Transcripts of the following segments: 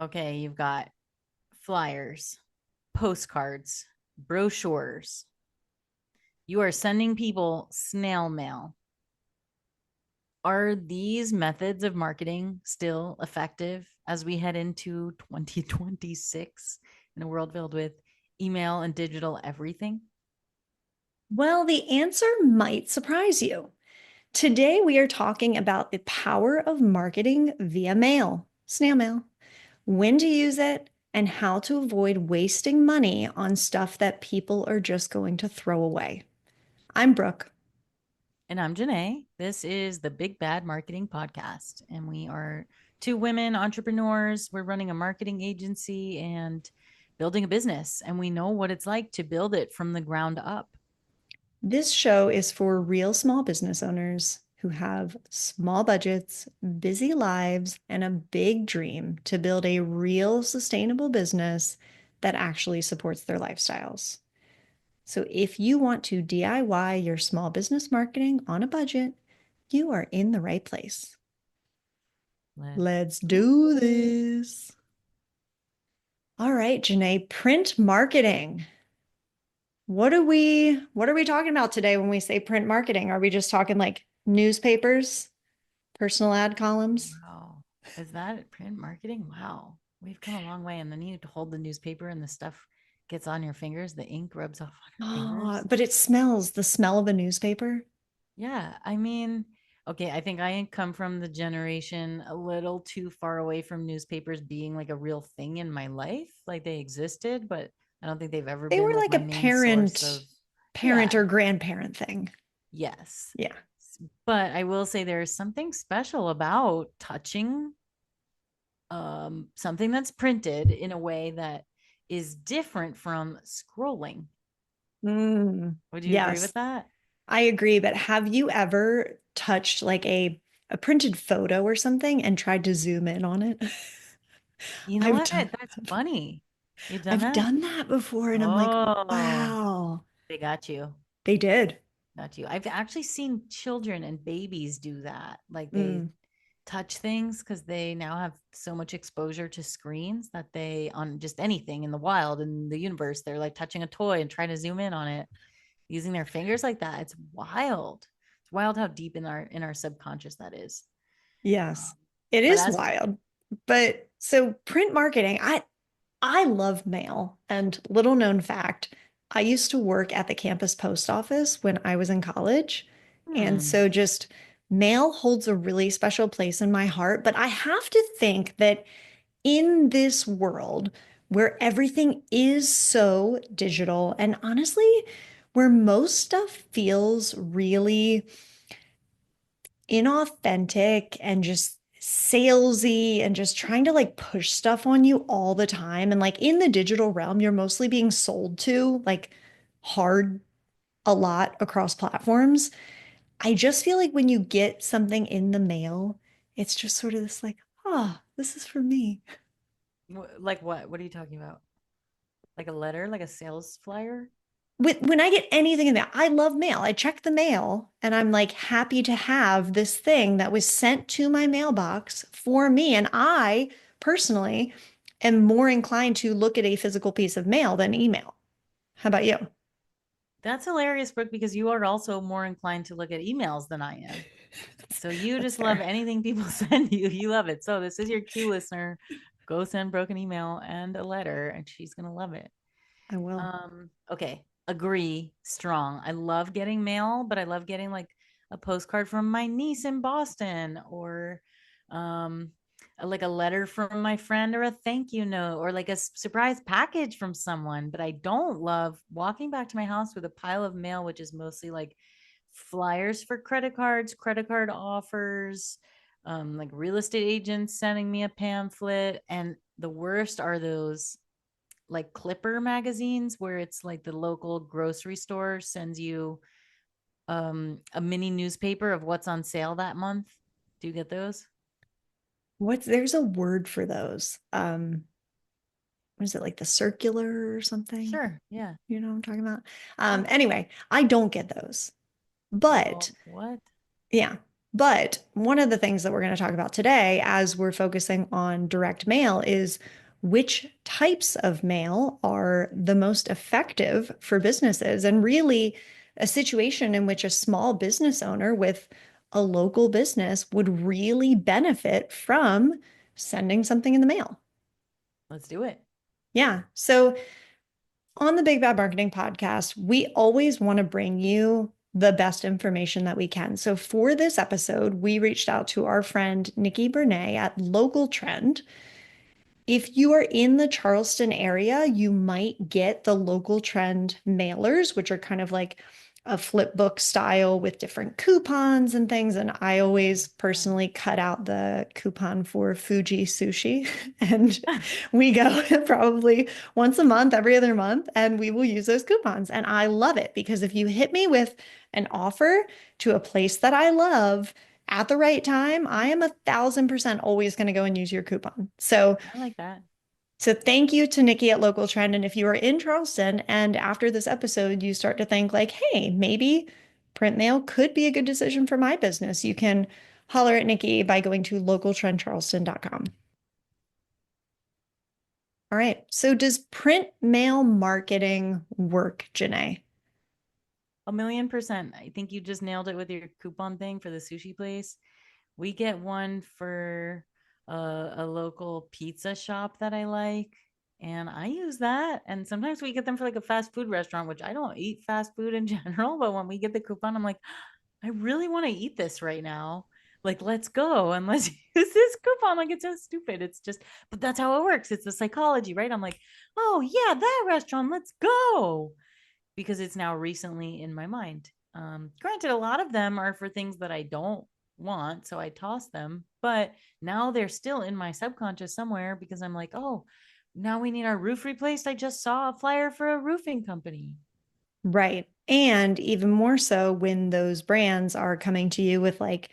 Okay, you've got flyers, postcards, brochures. You are sending people snail mail. Are these methods of marketing still effective as we head into 2026 in a world filled with email and digital everything? Well, the answer might surprise you. Today, we are talking about the power of marketing via mail, snail mail, when to use it, and how to avoid wasting money on stuff that people are just going to throw away. I'm Brooke. And I'm Janae. This is the Big Bad Marketing Podcast. And we are two women entrepreneurs. We're running a marketing agency and building a business. And we know what it's like to build it from the ground up. This show is for real small business owners who have small budgets, busy lives, and a big dream to build a real sustainable business that actually supports their lifestyles. So if you want to DIY your small business marketing on a budget, you are in the right place. Let's Let's do do it. this. All right, Janae, print marketing. What are we talking about today when we say print marketing? Are we just talking like newspapers, personal ad columns? Wow. Is that print marketing? Wow. We've come a long way. And then you hold the newspaper and the stuff gets on your fingers. The ink rubs off on your Oh, fingers. but it smells the smell of a newspaper. Yeah. I mean, okay. I think I come from the generation a little too far away from newspapers being like a real thing in my life. Like they existed, but I don't think they've ever They been were like like my a main source of, parent yeah. or grandparent thing. Yes. Yeah. But I will say there's something special about touching something that's printed in a way that is different from scrolling. Mm, Would you agree with yes, that? I agree. But have you ever touched like a printed photo or something and tried to zoom in on it? You know I've what? done That's funny. You've done I've that? done that before and I'm like, Oh, wow, they got you. they did. Got you. I've actually seen children and babies do that. Like they Mm, touch things because they now have so much exposure to screens that they, on just anything in the wild, in the universe, they're like touching a toy and trying to zoom in on it using their fingers like that. It's wild. It's wild how deep in our subconscious that is. yes, it But is as wild. But so print marketing, I love mail. And little known fact, I used to work at the campus post office when I was in college. And hmm, so just mail holds a really special place in my heart. But I have to think that in this world where everything is so digital and honestly, where most stuff feels really inauthentic and just salesy and just trying to like push stuff on you all the time. And like in the digital realm, you're mostly being sold to like hard a lot across platforms. I just feel like when you get something in the mail, it's just sort of this like, ah, oh, this is for me. like what? What are you talking about? Like a letter, like a sales flyer? When I get anything in there, I love mail. I check the mail and I'm like happy to have this thing that was sent to my mailbox for me. And I personally am more inclined to look at a physical piece of mail than email. How about you? That's hilarious, Brooke, because you are also more inclined to look at emails than I am. So you That's just love fair. anything people send you. You love it. So this is your cue, listener. Go send Brooke an email and a letter, and she's gonna love it. I will. Okay, agree, strong. I love getting mail, but I love getting like a postcard from my niece in Boston or um like a letter from my friend or a thank you note or like a surprise package from someone. But I don't love walking back to my house with a pile of mail, which is mostly like flyers for credit cards, credit card offers, like real estate agents sending me a pamphlet. And the worst are those like Clipper magazines where it's like the local grocery store sends you a mini newspaper of what's on sale that month. Do you get those? There's a word for those. What is it like the circular or something? Sure. Yeah. You know what I'm talking about? Yeah. Anyway, I don't get those. But Well, what? yeah. But one of the things that we're going to talk about today, as we're focusing on direct mail, is which types of mail are the most effective for businesses, and really a situation in which a small business owner with a local business would really benefit from sending something in the mail. Let's do it. Yeah. So on the Big Bad Marketing podcast, we always want to bring you the best information that we can. So for this episode, we reached out to our friend Nikki Bernet at Local Trend. If you are in the Charleston area, you might get the Local Trend mailers, which are kind of like a flip book style with different coupons and things. And I always personally cut out the coupon for Fuji sushi. And we go probably once a month, every other month, and we will use those coupons. And I love it because if you hit me with an offer to a place that I love, at the right time, I am 1,000% always going to go and use your coupon. I like that. So thank you to Nikki at Local Trend. And if you are in Charleston and after this episode, you start to think like, hey, maybe print mail could be a good decision for my business, you can holler at Nikki by going to localtrendcharleston.com. All right. So does print mail marketing work, Janae? 1,000,000%. I think you just nailed it with your coupon thing for the sushi place. We get one for a local pizza shop that I like, and I use that. And sometimes we get them for like a fast food restaurant, which I don't eat fast food in general. But when we get the coupon, I'm like, I really want to eat this right now. Like, let's go and let's use this coupon. Like, it's so stupid. It's just, but that's how it works. It's the psychology, right? I'm like, oh, yeah, that restaurant, let's go because it's now recently in my mind. Granted, a lot of them are for things that I don't want, so I toss them, but now they're still in my subconscious somewhere because I'm like, oh, now we need our roof replaced. I just saw a flyer for a roofing company. Right. And even more so when those brands are coming to you with like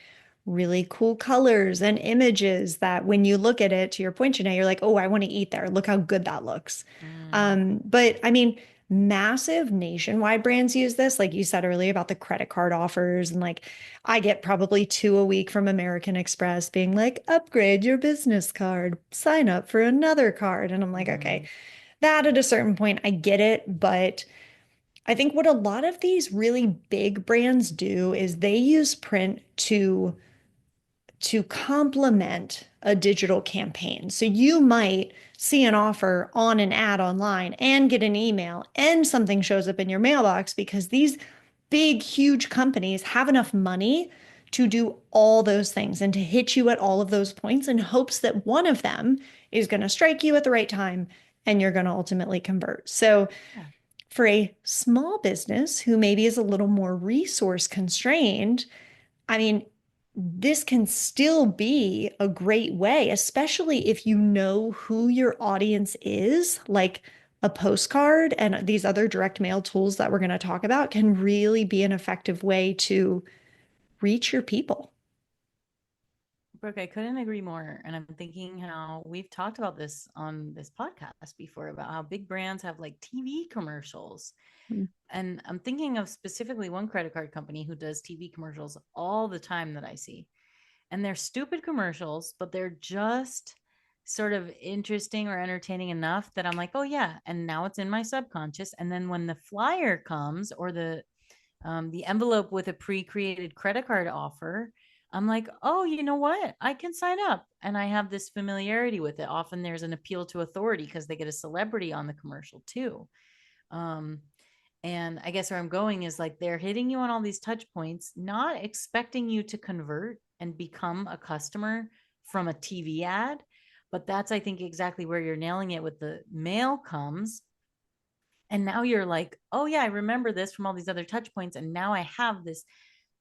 really cool colors and images that when you look at it, to your point, Janae, you're like, oh, I want to eat there. Look how good that looks. Mm, But I mean, massive nationwide brands use this, like you said earlier about the credit card offers. And like I get probably two a week from American Express being like, upgrade your business card, sign up for another card. And I'm like, okay, mhm. that at a certain point, I get it. But I think what a lot of these really big brands do is they use print to complement a digital campaign. So you might see an offer on an ad online and get an email and something shows up in your mailbox because these big, huge companies have enough money to do all those things and to hit you at all of those points in hopes that one of them is going to strike you at the right time and you're going to ultimately convert. So Yeah. for a small business who maybe is a little more resource constrained, I mean, this can still be a great way, especially if you know who your audience is, like a postcard and these other direct mail tools that we're going to talk about can really be an effective way to reach your people. Brooke, I couldn't agree more. And I'm thinking how we've talked about this on this podcast before about how big brands have like TV commercials. And I'm thinking of specifically one credit card company who does TV commercials all the time that I see. And they're stupid commercials, but they're just sort of interesting or entertaining enough that I'm like, oh yeah. And now it's in my subconscious. And then when the flyer comes or the envelope with a pre-created credit card offer, I'm like, oh, you know what? I can sign up. And I have this familiarity with it. Often there's an appeal to authority because they get a celebrity on the commercial too. Um, and I guess where I'm going is like they're hitting you on all these touch points, not expecting you to convert and become a customer from a TV ad. But that's, I think, exactly where you're nailing it with the mail comes. And now you're like, oh, yeah, I remember this from all these other touch points. And now I have this.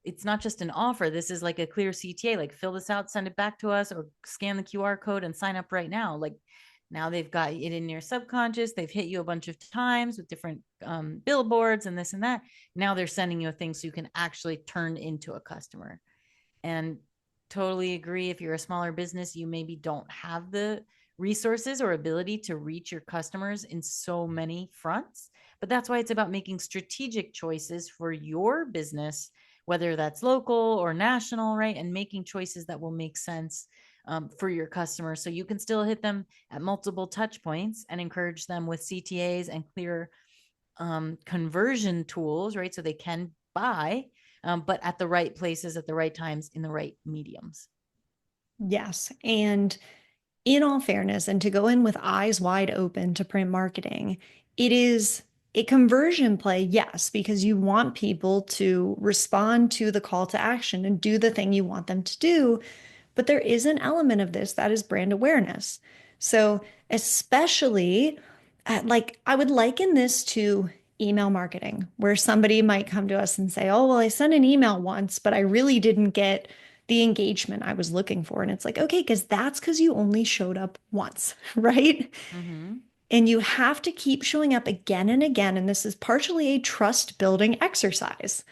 It's not just an offer. This is like a clear CTA, like fill this out, send it back to us, or scan the QR code and sign up right now. Like now they've got it in your subconscious. They've hit you a bunch of times with different billboards and this and that. Now they're sending you a thing so you can actually turn into a customer. And totally agree. If you're a smaller business, you maybe don't have the resources or ability to reach your customers in so many fronts. But that's why it's about making strategic choices for your business whether that's local or national, right? And making choices that will make sense for your customers. So you can still hit them at multiple touch points and encourage them with CTAs and clear conversion tools, right? So they can buy, but at the right places, at the right times, in the right mediums. Yes. And in all fairness, and to go in with eyes wide open to print marketing, it is a conversion play, yes, because you want people to respond to the call to action and do the thing you want them to do. But there is an element of this that is brand awareness. So, especially like I would liken this to email marketing, where somebody might come to us and say, "Oh, well, I sent an email once, but I really didn't get the engagement I was looking for." And it's like, okay, because you only showed up once, right? Mm-hmm. And you have to keep showing up again and again. And this is partially a trust building exercise.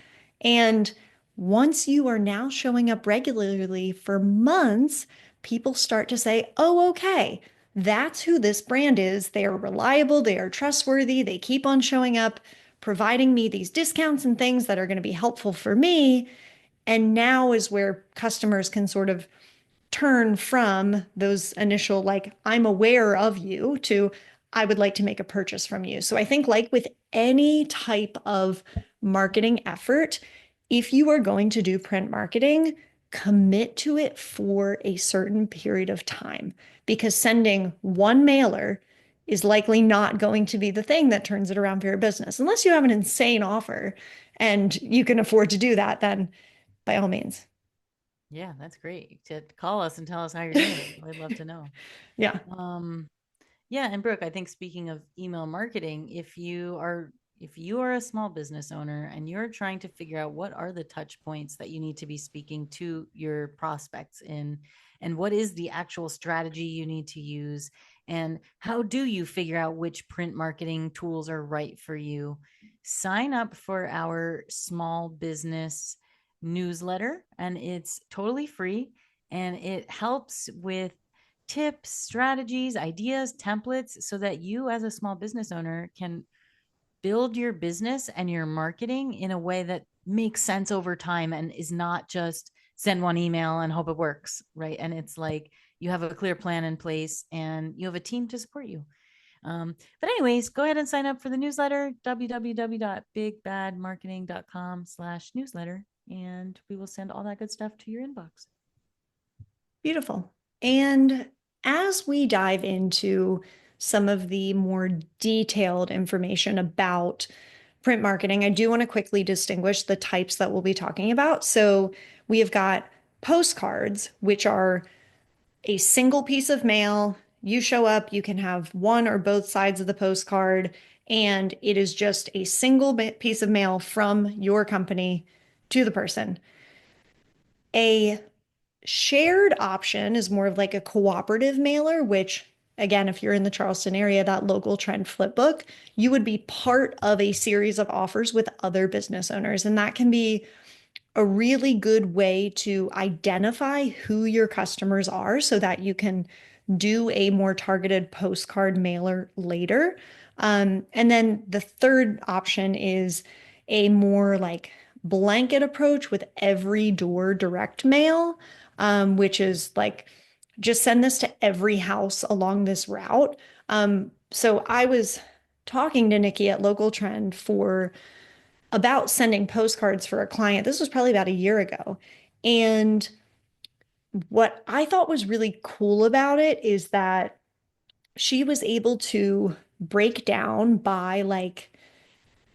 And once you are now showing up regularly for months, people start to say, oh, okay, that's who this brand is. They are reliable, they are trustworthy, they keep on showing up, providing me these discounts and things that are going to be helpful for me. And now is where customers can sort of turn from those initial, like, I'm aware of you to, I would like to make a purchase from you. So I think, like with any type of marketing effort, if you are going to do print marketing, commit to it for a certain period of time because sending one mailer is likely not going to be the thing that turns it around for your business. Unless you have an insane offer and you can afford to do that, then by all means. Yeah, that's great. To call us and tell us how you're doing. I'd love to know. Yeah. Um, Yeah, and Brooke, I think speaking of email marketing, if you are a small business owner and you're trying to figure out what are the touch points that you need to be speaking to your prospects in, and what is the actual strategy you need to use, and how do you figure out which print marketing tools are right for you, sign up for our small business newsletter, and it's totally free, and it helps with tips, strategies, ideas, templates so that you, as a small business owner, can build your business and your marketing in a way that makes sense over time and is not just send one email and hope it works, right? And it's like you have a clear plan in place and you have a team to support you. But anyways, go ahead and sign up for the newsletter, www.bigbadmarketing.com/newsletter, and we will send all that good stuff to your inbox. Beautiful. And as we dive into some of the more detailed information about print marketing, I do want to quickly distinguish the types that we'll be talking about. So we have got postcards, which are a single piece of mail. You show up, you can have one or both sides of the postcard, and it is just a single piece of mail from your company to the person. A shared option is more of like a cooperative mailer, which, again, if you're in the Charleston area, that local trend flip book, you would be part of a series of offers with other business owners. And that can be a really good way to identify who your customers are so that you can do a more targeted postcard mailer later. And then the third option is a more like blanket approach with every door direct mail, which is like just send this to every house along this route. So I was talking to Nikki at Local Trend for about sending postcards for a client. This was probably about a year ago. And what I thought was really cool about it is that she was able to break down by like,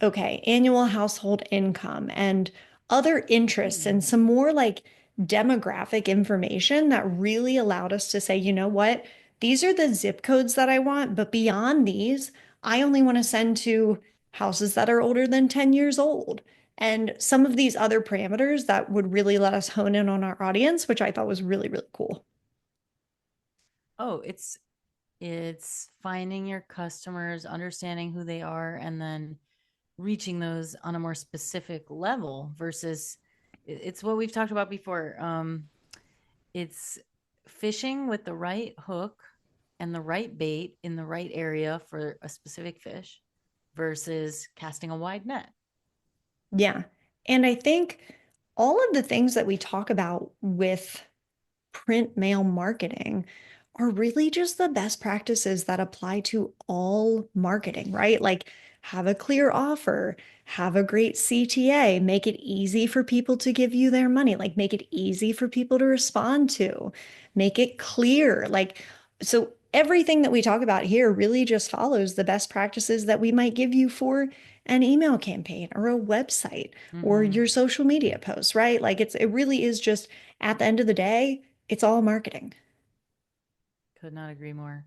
okay, annual household income and other interests and Ooh. some more like demographic information that really allowed us to say, you know what, these are the zip codes that I want, but beyond these, I only want to send to houses that are older than 10 years old. And some of these other parameters that would really let us hone in on our audience, which I thought was really, really cool. Oh, it's finding your customers, understanding who they are, and then reaching those on a more specific level versus it's what we've talked about before. It's fishing with the right hook and the right bait in the right area for a specific fish versus casting a wide net. Yeah. And I think all of the things that we talk about with print mail marketing are really just the best practices that apply to all marketing, right? Like have a clear offer, have a great CTA, make it easy for people to give you their money, like make it easy for people to respond to, make it clear. Like, so everything that we talk about here really just follows the best practices that we might give you for an email campaign or a website or Hmm. your social media posts, right? Like it really is just at the end of the day, it's all marketing. Could not agree more.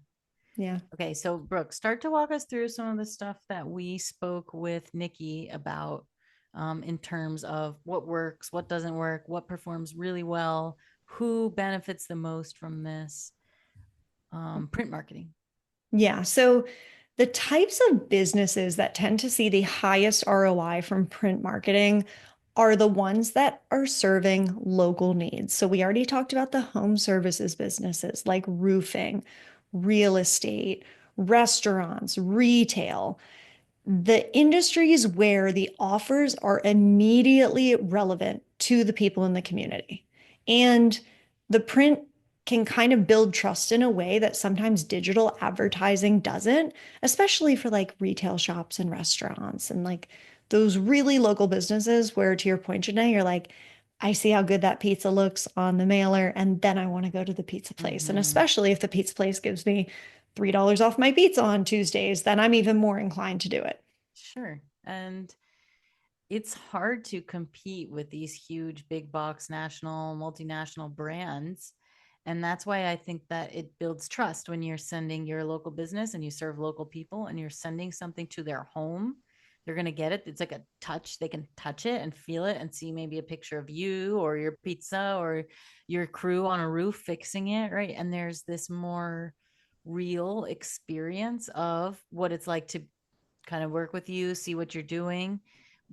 Yeah. Okay, so Brooke, start to walk us through some of the stuff that we spoke with Nikki about in terms of what works, what doesn't work, what performs really well, who benefits the most from this print marketing. Yeah. So the types of businesses that tend to see the highest ROI from print marketing are the ones that are serving local needs. So we already talked about the home services businesses like roofing, real estate, restaurants, retail. The industries where the offers are immediately relevant to the people in the community. And the print can kind of build trust in a way that sometimes digital advertising doesn't, especially for like retail shops and restaurants and like those really local businesses where, to your point, Janae, you're like, I see how good that pizza looks on the mailer, and then I want to go to the pizza place. And Hmm. especially if the pizza place gives me $3 off my pizza on Tuesdays, then I'm even more inclined to do it. Sure. And it's hard to compete with these huge big box national multinational brands, and that's why I think that it builds trust when you're sending your local business and you serve local people and you're sending something to their home. They're going to get it. It's like a touch. They can touch it and feel it and see maybe a picture of you or your pizza or your crew on a roof fixing it, right? And there's this more real experience of what it's like to kind of work with you, see what you're doing.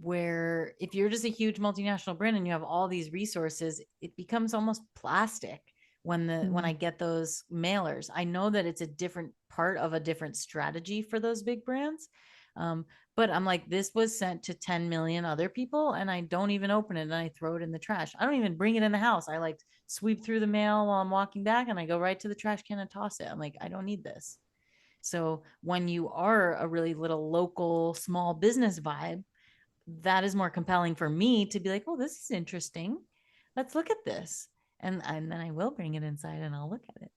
Where if you're just a huge multinational brand and you have all these resources, it becomes almost plastic when I Mm. get those mailers. I know that it's a different part of a different strategy for those big brands. Um, but I'm like, this was sent to 10 million other people, and I don't even open it and I throw it in the trash. I don't even bring it in the house. I like sweep through the mail while I'm walking back and I go right to the trash can and toss it. I'm like, I don't need this. So when you are a really little local small business vibe, that is more compelling for me to be like, oh, this is interesting. Let's look at this. And then I will bring it inside and I'll look at it.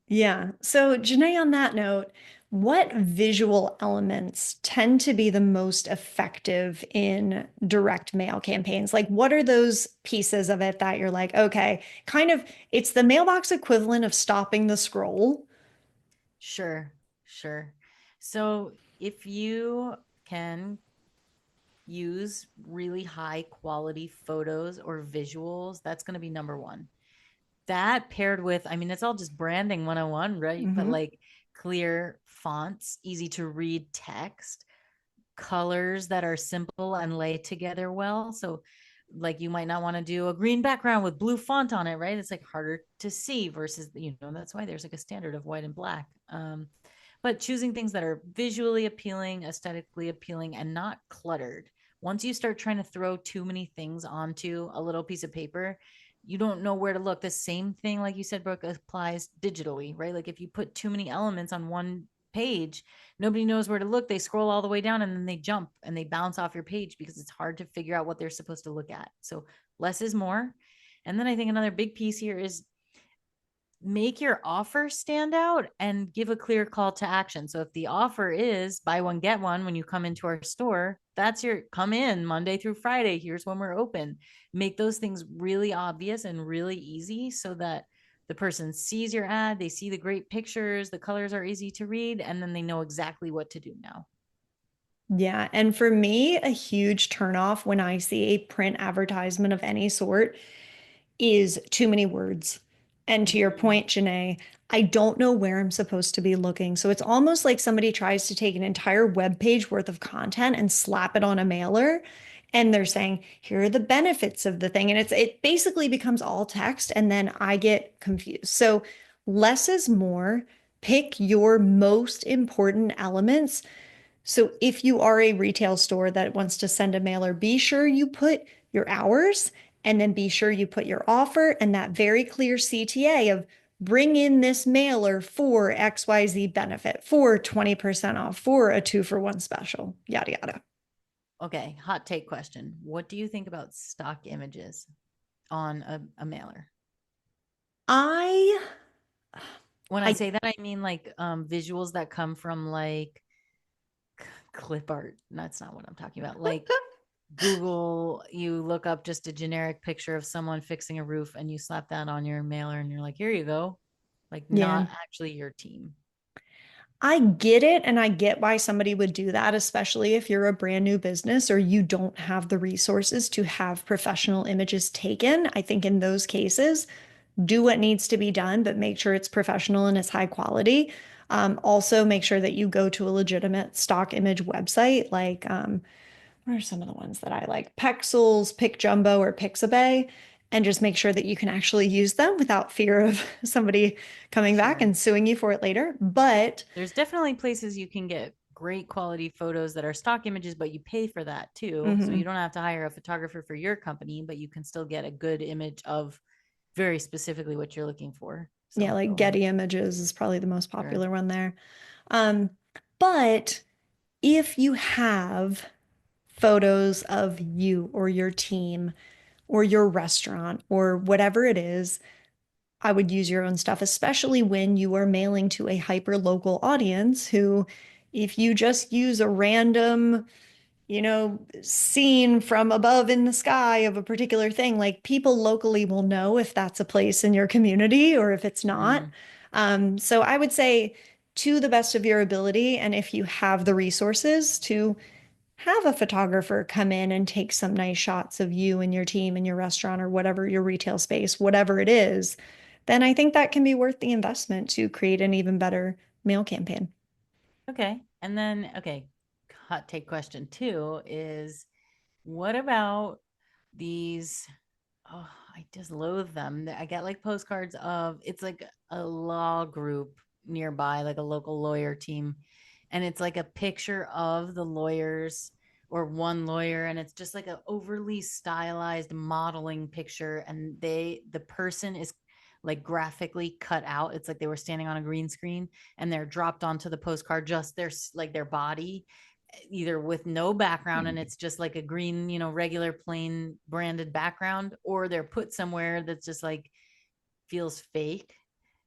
Yeah. So, Janae, on that note, what visual elements tend to be the most effective in direct mail campaigns? Like, what are those pieces of it that you're like, okay, kind of, it's the mailbox equivalent of stopping the scroll? Sure, sure. So if you can use really high quality photos or visuals, that's going to be number one. That paired with, I mean, it's all just branding 101, right? But Hmm. like clear fonts, easy to read text, colors that are simple and lay together well. So, like, you might not want to do a green background with blue font on it, right? It's like harder to see versus, that's why there's like a standard of white and black. But choosing things that are visually appealing, aesthetically appealing, and not cluttered. Once you start trying to throw too many things onto a little piece of paper, you don't know where to look. The same thing, like you said, Brooke, applies digitally, right? Like if you put too many elements on one page, nobody knows where to look. They scroll all the way down and then they jump and they bounce off your page because it's hard to figure out what they're supposed to look at. So less is more. And then I think another big piece here is make your offer stand out and give a clear call to action. So if the offer is buy one, get one when you come into our store, that's your come in Monday through Friday. Here's when we're open. Make those things really obvious and really easy so that the person sees your ad, they see the great pictures, the colors are easy to read, and then they know exactly what to do now. Yeah. And for me, a huge turnoff when I see a print advertisement of any sort is too many words. And to your Mm-hmm. point, Janae, I don't know where I'm supposed to be looking. So it's almost like somebody tries to take an entire web page worth of content and slap it on a mailer. And they're saying, here are the benefits of the thing. And it basically becomes all text. And then I get confused. So less is more. Pick your most important elements. So if you are a retail store that wants to send a mailer, be sure you put your hours and then be sure you put your offer and that very clear CTA of bring in this mailer for XYZ benefit, for 20% off, for a 2-for-1 special, yada, yada. Okay, hot take question. What do you think about stock images on a mailer? I, When I I, say that, I mean like visuals that come from like clip art. That's not what I'm talking about. Like Google, you look up just a generic picture of someone fixing a roof and you slap that on your mailer and you're like, here you go. Like, yeah, not actually your team. I get it. And I get why somebody would do that, especially if you're a brand new business or you don't have the resources to have professional images taken. I think in those cases, do what needs to be done, but make sure it's professional and it's high quality. Also, make sure that you go to a legitimate stock image website. Like, what are some of the ones that I like? Pexels, PicJumbo, or Pixabay, and just make sure that you can actually use them without fear of somebody coming back Sure. and suing you for it later. But There's definitely places you can get great quality photos that are stock images, but you pay for that too. So you mhm, don't have to hire a photographer for your company, but you can still get a good image of very specifically what you're looking for. yeah, So like go ahead. Getty Images is probably the most Sure. popular one there. Um, but if you have photos of you or your team or your restaurant or whatever it is, I would use your own stuff, especially when you are mailing to a hyper local audience who, if you just use a random, scene from above in the sky of a particular thing, like people locally will know if that's a place in your community or if it's not. Mm, So I would say to the best of your ability, and if you have the resources to have a photographer come in and take some nice shots of you and your team and your restaurant or whatever your retail space, whatever it is, then I think that can be worth the investment to create an even better mail campaign. okay. And then, okay, hot take question two is what about these? Oh, I just loathe them. I get like postcards of it's like a law group nearby, like a local lawyer team. And it's like a picture of the lawyers or one lawyer, and it's just like an overly stylized modeling picture. And the person is like graphically cut out. It's like they were standing on a green screen and they're dropped onto the postcard, just their body either with no background and it's just like a green, regular plain branded background, or they're put somewhere that's just like feels fake.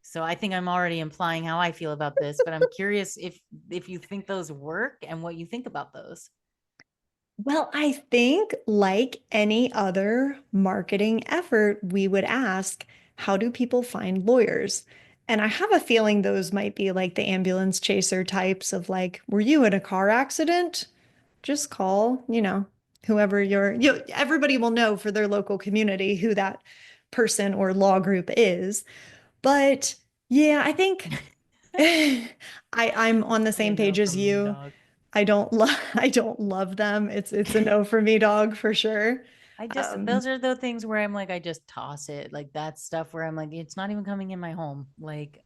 So I think I'm already implying how I feel about this, but I'm curious if you think those work and what you think about those. Well, I think like any other marketing effort, we would ask, how do people find lawyers? And I have a feeling those might be like the ambulance chaser types of like, were you in a car accident? Just call, whoever everybody will know for their local community who that person or law group is. But yeah, I think I'm on the Be a same no page as from me, you. dog. I don't love them. It's a no for me, dog, for sure. I just Um, those are the things where I'm like I just toss it. Like that's stuff where I'm like it's not even coming in my home. Like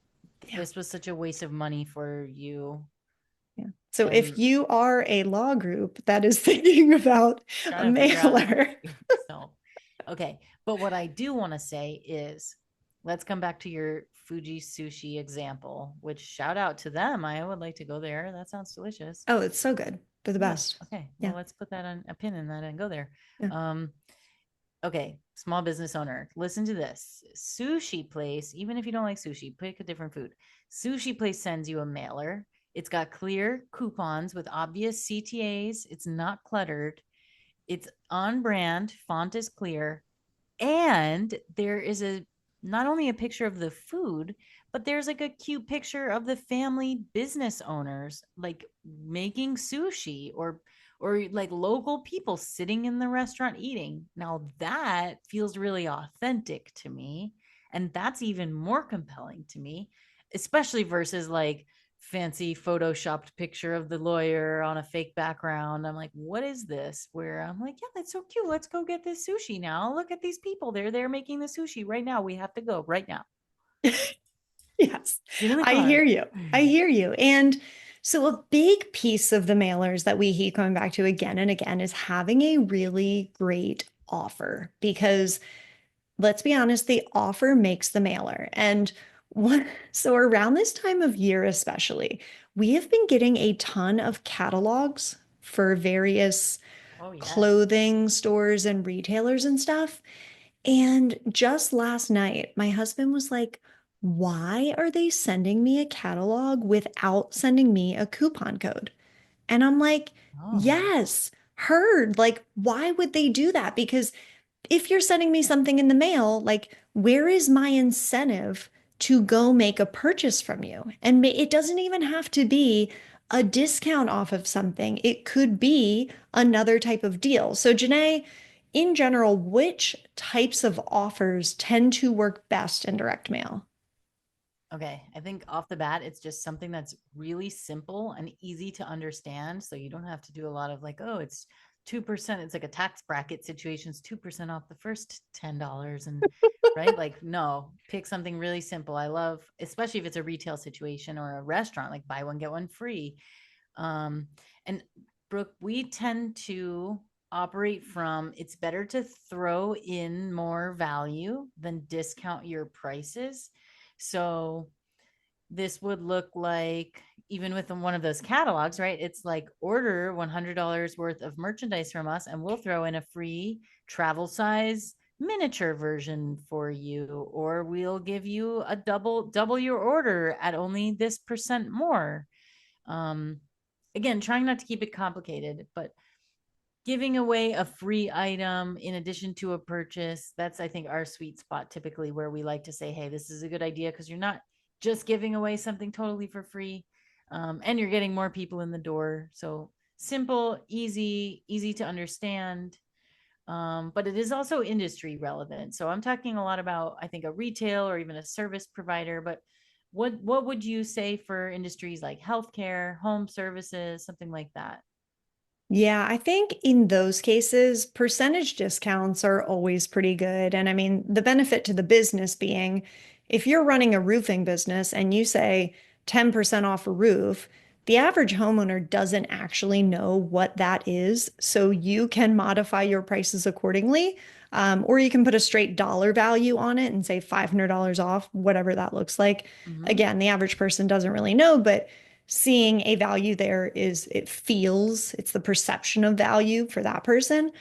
yeah, this was such a waste of money for you. yeah. So if And you are a law group that is thinking about a trying to figure out how to mailer, do so. Okay. But what I do want to say is let's come back to your Fuji sushi example, which shout out to them. I would like to go there. That sounds delicious. oh, it's so good. They're the Yeah. best. Okay. Well, Yeah, let's put that on a pin in that and go there. yeah. Um, okay. Small business owner, listen to this. Sushi place, even if you don't like sushi, pick a different food. Sushi place sends you a mailer. It's got clear coupons with obvious CTAs. It's not cluttered. It's on brand, font is clear, and there is a not only a picture of the food, but there's like a cute picture of the family business owners like making sushi or like local people sitting in the restaurant eating. Now that feels really authentic to me, and that's even more compelling to me, especially versus like fancy photoshopped picture of the lawyer on a fake background. I'm like, what is this? Where I'm like, yeah, that's so cute. Let's go get this sushi now. Look at these people. They're making the sushi right now. We have to go right now. Yes, Get in the I hear car. you. I hear you. And so, a big piece of the mailers that we keep coming back to again and again is having a really great offer because let's be honest, the offer makes the mailer. And what, so around this time of year, especially, we have been getting a ton of catalogs for various Oh, yes. clothing stores and retailers and stuff. And just last night, my husband was like, why are they sending me a catalog without sending me a coupon code? And I'm like, Oh, yes, heard. Like, why would they do that? Because if you're sending me something in the mail, like, where is my incentive to go make a purchase from you? And it doesn't even have to be a discount off of something, it could be another type of deal. So, Janae, in general, which types of offers tend to work best in direct mail? okay. I think off the bat, it's just something that's really simple and easy to understand. So you don't have to do a lot of like, oh, it's 2%. It's like a tax bracket situation. It's 2% off the first $10. And right. Like, no, pick something really simple. I love, especially if it's a retail situation or a restaurant, like buy one, get one free. And Brooke, we tend to operate from it's better to throw in more value than discount your prices. So this would look like even with one of those catalogs, right? It's like order $100 worth of merchandise from us, and we'll throw in a free travel size miniature version for you, or we'll give you a double your order at only this percent more. Um, Again, trying not to keep it complicated, but giving away a free item in addition to a purchase, that's I think our sweet spot typically, where we like to say, hey, this is a good idea because you're not just giving away something totally for free, and you're getting more people in the door. So simple, easy to understand, but it is also industry relevant. So I'm talking a lot about I think a retail or even a service provider. But what would you say for industries like healthcare, home services, something like that? Yeah, I think in those cases, percentage discounts are always pretty good. And I mean, the benefit to the business being if you're running a roofing business and you say 10% off a roof, the average homeowner doesn't actually know what that is. So you can modify your prices accordingly. Or you can put a straight dollar value on it and say $500 off, whatever that looks like. Mm-hmm. Again, the average person doesn't really know, but seeing a value there is it feels it's the perception of value for that person.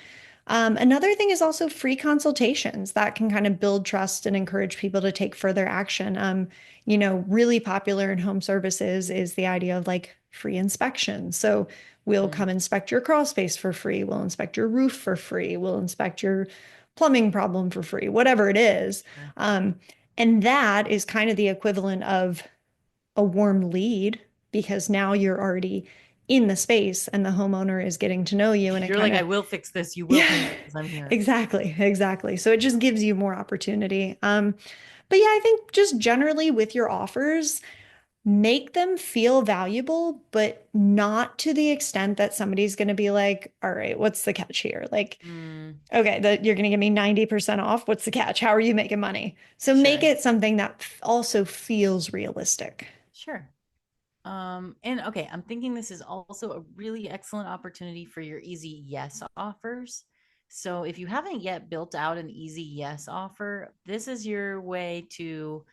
Another thing is also free consultations that can kind of build trust and encourage people to take further action. Really popular in home services is the idea of like free inspection. So we'll Mm-hmm. come inspect your crawl space for free. We'll inspect your roof for free. We'll inspect your plumbing problem for free, whatever it is. Sure. And that is kind of the equivalent of a warm lead because now you're already in the space and the homeowner is getting to know you and it You're kind like, of I will fix this. You will pay yeah, me because I'm here. exactly. So it just gives you more opportunity. But yeah, I think just generally with your offers, make them feel valuable, but not to the extent that somebody's going to be like, all right, what's the catch here? Like, Mm, okay, you're going to give me 90% off. What's the catch? How are you making money? So make sure. it something that also feels realistic. Sure. And okay, I'm thinking this is also a really excellent opportunity for your easy yes offers. So if you haven't yet built out an easy yes offer, this is your way to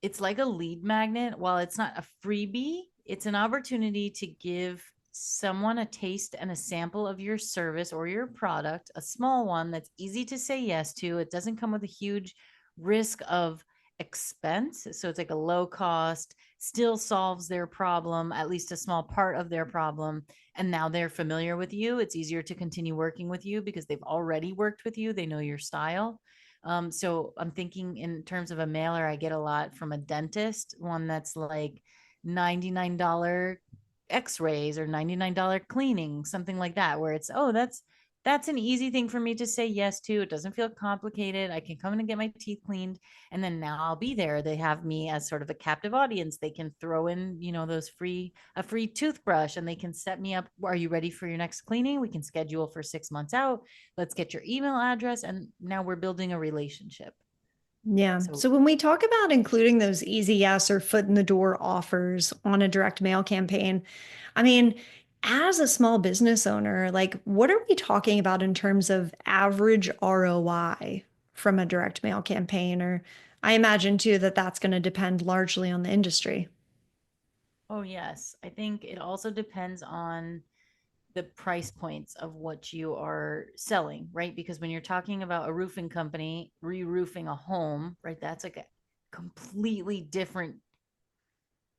it's like a lead magnet. While it's not a freebie, it's an opportunity to give someone a taste and a sample of your service or your product, a small one that's easy to say yes to. It doesn't come with a huge risk of expense. So it's like a low cost, still solves their problem, at least a small part of their problem. And now they're familiar with you. It's easier to continue working with you because they've already worked with you. They know your style. So I'm thinking in terms of a mailer, I get a lot from a dentist, one that's like $99 x-rays or $99 cleaning, something like that, where it's, oh, that's an easy thing for me to say yes to. It doesn't feel complicated. I can come in and get my teeth cleaned, and then now I'll be there. They have me as sort of a captive audience. They can throw in, those a free toothbrush, and they can set me up. Are you ready for your next cleaning? We can schedule for 6 months out. Let's get your email address. And now we're building a relationship. Yeah. So, So when we talk about including those easy yes or foot in the door offers on a direct mail campaign, I mean, As a small business owner, like what are we talking about in terms of average ROI from a direct mail campaign? Or I imagine too that that's going to depend largely on the industry. Oh, yes. I think it also depends on the price points of what you are selling, right? Because when you're talking about a roofing company re-roofing a home, right, that's like a completely different,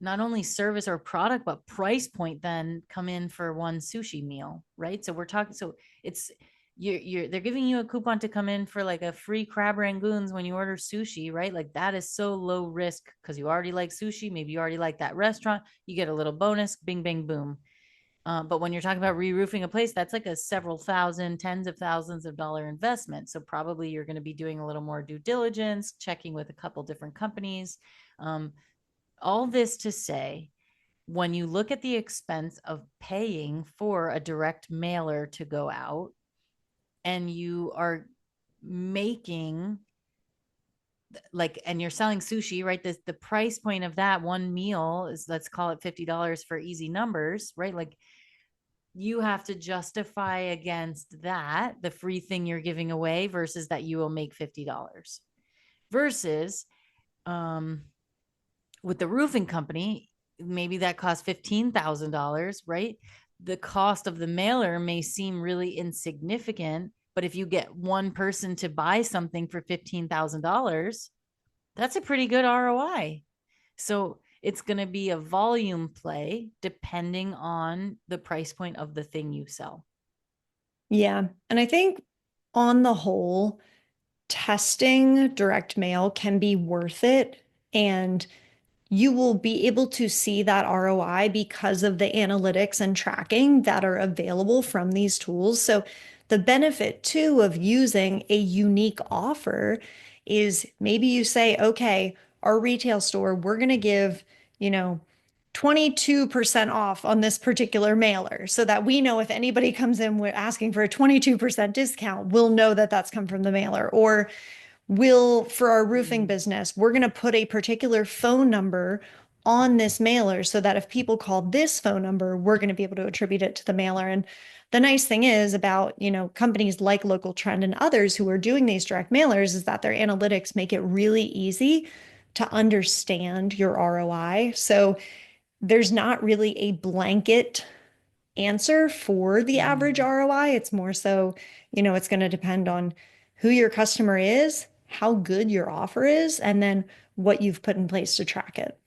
not only service or product, but price point than come in for one sushi meal, right? So we're talking, so it's, they're giving you a coupon to come in for like a free crab rangoons when you order sushi, right? Like that is so low risk because you already like sushi. Maybe you already like that restaurant. You get a little bonus, bing, bang, boom. But when you're talking about re-roofing a place, that's like a several thousand, tens of thousands of dollar investment. So probably you're going to be doing a little more due diligence, checking with a couple different companies. Um, all this to say, when you look at the expense of paying for a direct mailer to go out and you are making like and you're selling sushi, right? The price point of that one meal is, let's call it $50 for easy numbers, right? Like you have to justify against that the free thing you're giving away versus that you will make $50 versus um with the roofing company, maybe that costs $15,000, right? The cost of the mailer may seem really insignificant, but if you get one person to buy something for $15,000, that's a pretty good ROI. So it's going to be a volume play depending on the price point of the thing you sell. Yeah. And I think on the whole, testing direct mail can be worth it. And you will be able to see that ROI because of the analytics and tracking that are available from these tools. So, the benefit too of using a unique offer is maybe you say, okay, our retail store, we're going to give, you know, 22% off on this particular mailer so that we know if anybody comes in with asking for a 22% discount, we'll know that that's come from the mailer. Or we'll, for our roofing Mm. business, we're going to put a particular phone number on this mailer so that if people call this phone number, we're going to be able to attribute it to the mailer. And the nice thing is about, companies like Local Trend and others who are doing these direct mailers is that their analytics make it really easy to understand your ROI. So there's not really a blanket answer for the average Mm. ROI. It's more so, it's going to depend on who your customer is, how good your offer is, and then what you've put in place to track it.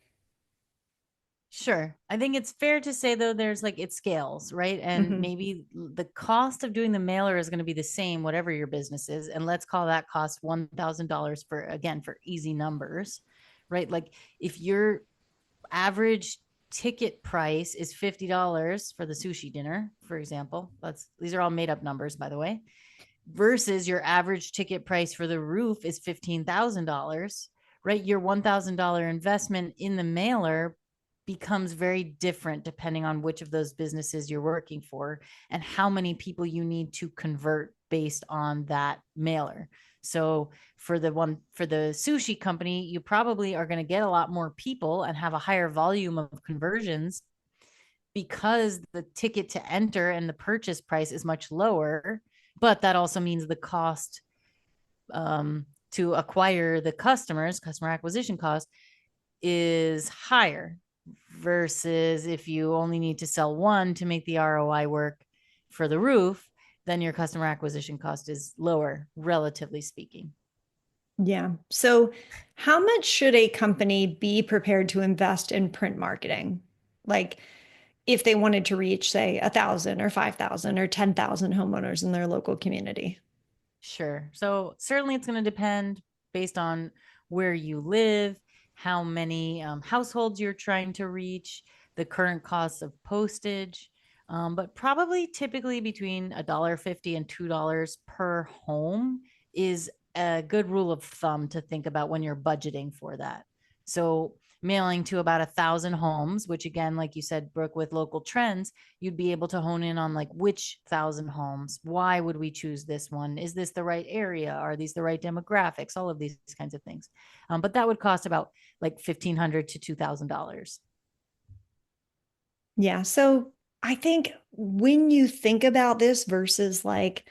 Sure. I think it's fair to say though there's like it scales, right? And Hmm. maybe the cost of doing the mailer is going to be the same whatever your business is, and let's call that cost $1,000 for, again, for easy numbers, right? Like if your average ticket price is $50 for the sushi dinner, for example, these are all made up numbers by the way, versus your average ticket price for the roof is $15,000, right? Your $1,000 investment in the mailer becomes very different depending on which of those businesses you're working for and how many people you need to convert based on that mailer. So for the sushi company, you probably are going to get a lot more people and have a higher volume of conversions because the ticket to enter and the purchase price is much lower, but that also means the cost to acquire the customer acquisition cost is higher versus if you only need to sell one to make the ROI work for the roof, then your customer acquisition cost is lower, relatively speaking. Yeah. So, how much should a company be prepared to invest in print marketing? Like, if they wanted to reach, say, 1,000 or 5,000 or 10,000 homeowners in their local community. Sure. So certainly it's going to depend based on where you live, how many households you're trying to reach, the current cost of postage, but probably typically between $1.50 and $2 per home is a good rule of thumb to think about when you're budgeting for that. So mailing to about 1,000 homes, which again, like you said, Brooke, with local trends, you'd be able to hone in on like which 1,000 homes. Why would we choose this one? Is this the right area? Are these the right demographics? All of these kinds of things. But that would cost about like $1,500 to $2,000. Yeah. So, I think when you think about this versus like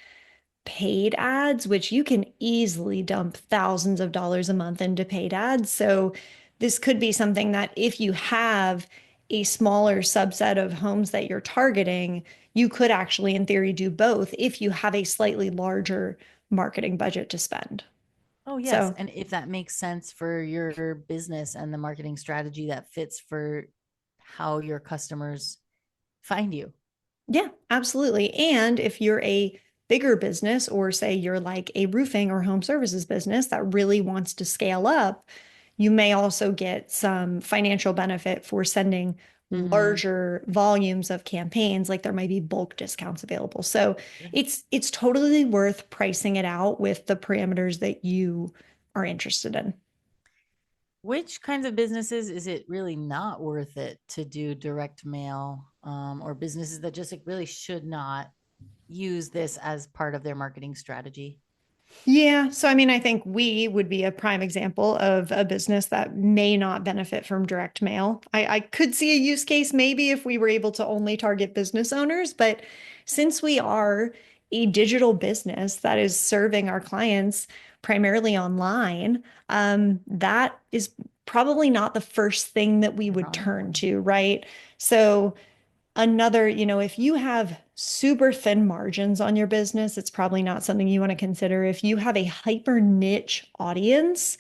paid ads, which you can easily dump thousands of dollars a month into paid ads. So this could be something that if you have a smaller subset of homes that you're targeting, you could actually, in theory, do both if you have a slightly larger marketing budget to spend. Oh, yes. So And if that makes sense for your business and the marketing strategy that fits for how your customers find you. yeah, absolutely. And if you're a bigger business, or say you're like a roofing or home services business that really wants to scale up, you may also get some financial benefit for sending Mm-hmm. larger volumes of campaigns, like there might be bulk discounts available. So Yeah. it's totally worth pricing it out with the parameters that you are interested in. Which kinds of businesses is it really not worth it to do direct mail, or businesses that just like really should not use this as part of their marketing strategy? Yeah. So, I mean, I think we would be a prime example of a business that may not benefit from direct mail. I could see a use case maybe if we were able to only target business owners, but since we are a digital business that is serving our clients primarily online, that is probably not the first thing that we would Not turn important. to, right? So, another, if you have super thin margins on your business, it's probably not something you want to consider. If you have a hyper niche audience,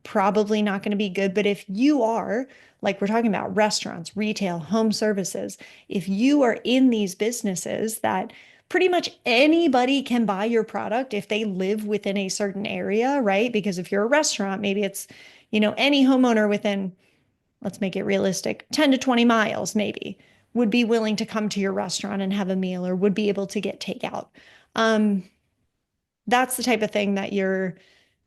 probably not going to be good. But if you are, like we're talking about restaurants, retail, home services, if you are in these businesses that pretty much anybody can buy your product if they live within a certain area, right? Because if you're a restaurant, maybe it's, any homeowner within, let's make it realistic, 10 to 20 miles maybe, would be willing to come to your restaurant and have a meal or would be able to get takeout. Um, that's the type of thing that you're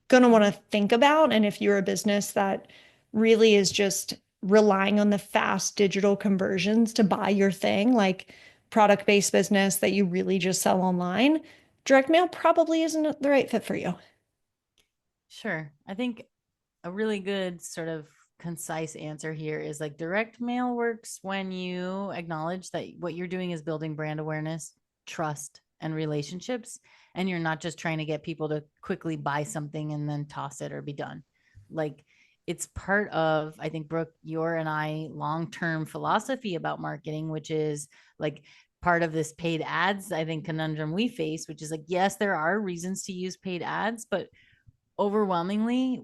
going to want Mhm. to think about. And if you're a business that really is just relying on the fast digital conversions to buy your thing, like product-based business that you really just sell online, direct mail probably isn't the right fit for you. Sure. I think a really good sort of concise answer here is like direct mail works when you acknowledge that what you're doing is building brand awareness, trust, and relationships. And you're not just trying to get people to quickly buy something and then toss it or be done. Like it's part of, I think, Brooke, your and I long term philosophy about marketing, which is like part of this paid ads, I think, conundrum we face, which is like, yes, there are reasons to use paid ads, but overwhelmingly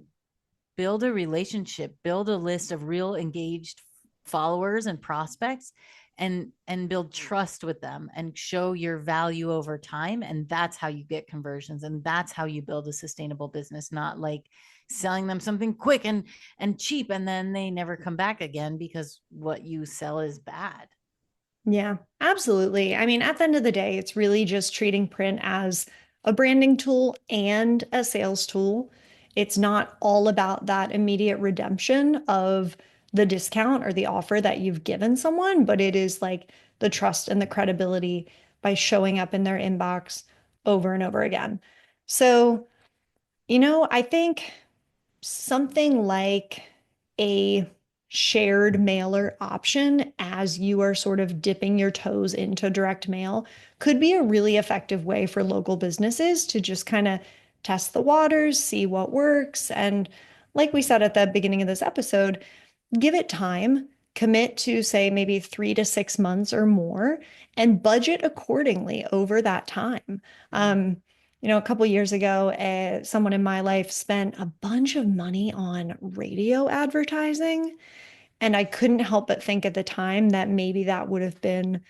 build a relationship, build a list of real engaged followers and prospects, and build trust with them and show your value over time, and that's how you get conversions, and that's how you build a sustainable business, not like selling them something quick and cheap and then they never come back again because what you sell is bad. Yeah, absolutely. I mean, at the end of the day, it's really just treating print as a branding tool and a sales tool. It's not all about that immediate redemption of the discount or the offer that you've given someone, but it is like the trust and the credibility by showing up in their inbox over and over again. So, I think something like a shared mailer option as you are sort of dipping your toes into direct mail could be a really effective way for local businesses to just kind of test the waters, see what works. And like we said at the beginning of this episode, give it time, commit to, say, maybe 3 to 6 months or more, and budget accordingly over that time. Mm. A couple years ago, someone in my life spent a bunch of money on radio advertising, and I couldn't help but think at the time that maybe that would have been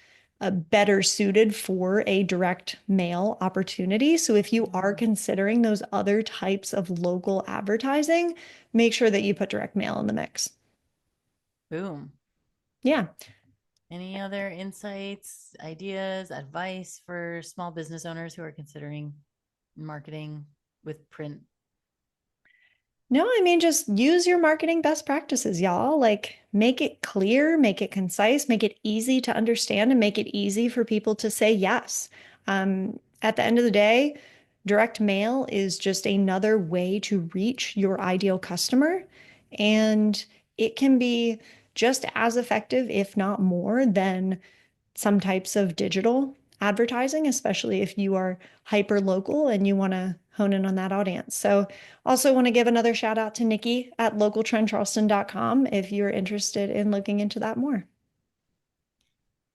better suited for a direct mail opportunity. So if you are Mm. considering those other types of local advertising, make sure that you put direct mail in the mix. Boom. Yeah. Any other insights, ideas, advice for small business owners who are considering marketing with print? No, I mean, just use your marketing best practices, y'all. Like, make it clear, make it concise, make it easy to understand, and make it easy for people to say yes. At the end of the day, direct mail is just another way to reach your ideal customer. And it can be just as effective, if not more, than some types of digital advertising, especially if you are hyper local and you want to hone in on that audience. So, also want to give another shout out to Nikki at localtrendcharleston.com if you're interested in looking into that more.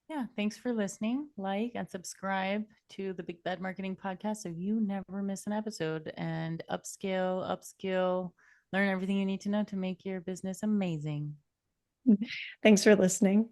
Yeah, thanks for listening. Like and subscribe to the Big Bad Marketing Podcast so you never miss an episode and upskill, learn everything you need to know to make your business amazing. Thanks for listening.